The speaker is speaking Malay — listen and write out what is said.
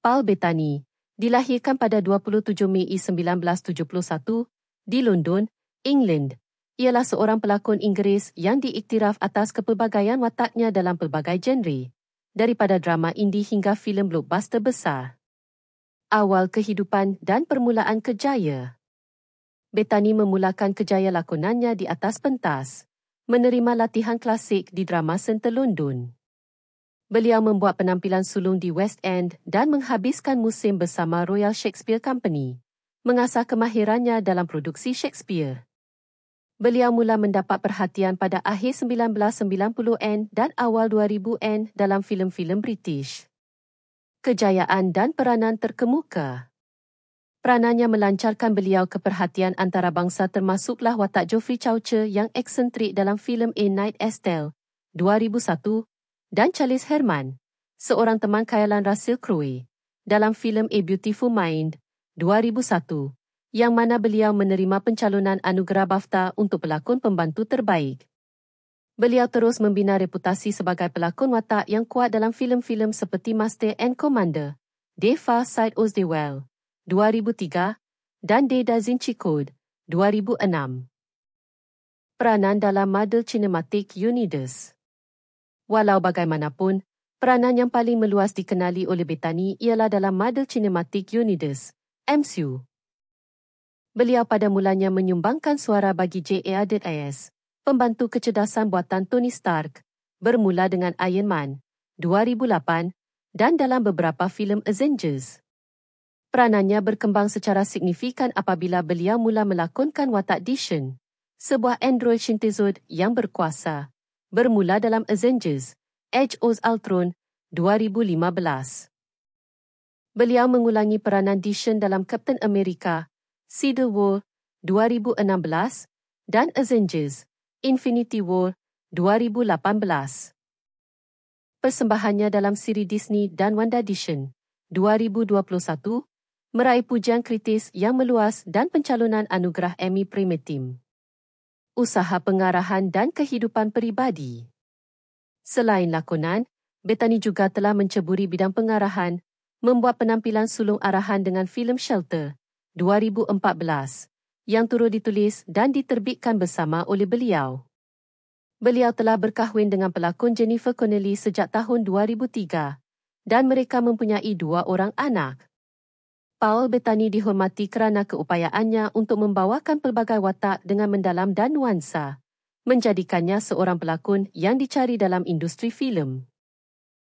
Paul Bettany, dilahirkan pada 27 Mei 1971 di London, England. Ialah seorang pelakon Inggeris yang diiktiraf atas kepelbagaian wataknya dalam pelbagai genre, daripada drama indie hingga filem blockbuster besar. Awal kehidupan dan permulaan kerjaya. Bettany memulakan kerjaya lakonannya di atas pentas, menerima latihan klasik di Drama Centre London. Beliau membuat penampilan sulung di West End dan menghabiskan musim bersama Royal Shakespeare Company, mengasah kemahirannya dalam produksi Shakespeare. Beliau mula mendapat perhatian pada akhir 1990-an dan awal 2000-an dalam filem-filem British. Kejayaan dan peranan terkemuka. Peranannya melancarkan beliau ke perhatian antarabangsa termasuklah watak Geoffrey Chaucer yang eksentrik dalam filem A Night at Stell, 2001, dan Charles Herman, seorang teman khayalan Russell Crowe, dalam filem A Beautiful Mind, 2001, yang mana beliau menerima pencalonan anugerah BAFTA untuk pelakon pembantu terbaik. Beliau terus membina reputasi sebagai pelakon watak yang kuat dalam filem-filem seperti Master and Commander, The Far Side of the Well, 2003, dan The Da Vinci Code, 2006. Peranan dalam Marvel Cinematic Universe. Walau bagaimanapun, peranan yang paling meluas dikenali oleh Bettany ialah dalam Marvel Cinematic Universe, MCU. Beliau pada mulanya menyumbangkan suara bagi J.A.R.S., pembantu kecerdasan buatan Tony Stark, bermula dengan Iron Man, 2008, dan dalam beberapa filem Avengers. Peranannya berkembang secara signifikan apabila beliau mula melakonkan watak Dishon, sebuah android synthezoid yang berkuasa, bermula dalam Avengers, Age of Ultron, 2015. Beliau mengulangi peranan Dishon dalam Captain America, Civil War, 2016, dan Avengers, Infinity War, 2018. Persembahannya dalam siri Disney dan WandaVision, 2021, meraih pujian kritis yang meluas dan pencalonan anugerah Emmy Premier Team. Usaha pengarahan dan kehidupan peribadi. Selain lakonan, Bettany juga telah menceburi bidang pengarahan, membuat penampilan sulung arahan dengan filem Shelter, 2014, yang turut ditulis dan diterbitkan bersama oleh beliau. Beliau telah berkahwin dengan pelakon Jennifer Connelly sejak tahun 2003 dan mereka mempunyai 2 orang anak. Paul Bettany dihormati kerana keupayaannya untuk membawakan pelbagai watak dengan mendalam dan nuansa, menjadikannya seorang pelakon yang dicari dalam industri filem.